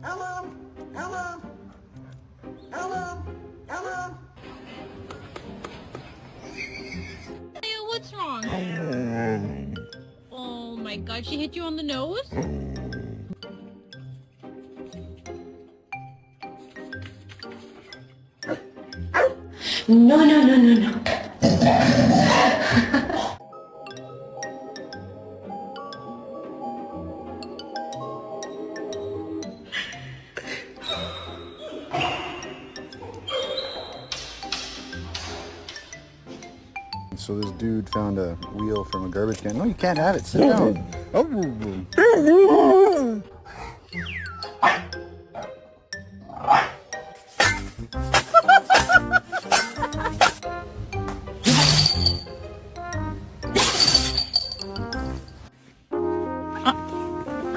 Hello? Hello? Hello? Hello? Leo, what's wrong? Oh my god, she hit you on the nose? No, no, no, no, no. So this dude found a wheel from a garbage can. No, you can't have it. Sit down. Oh.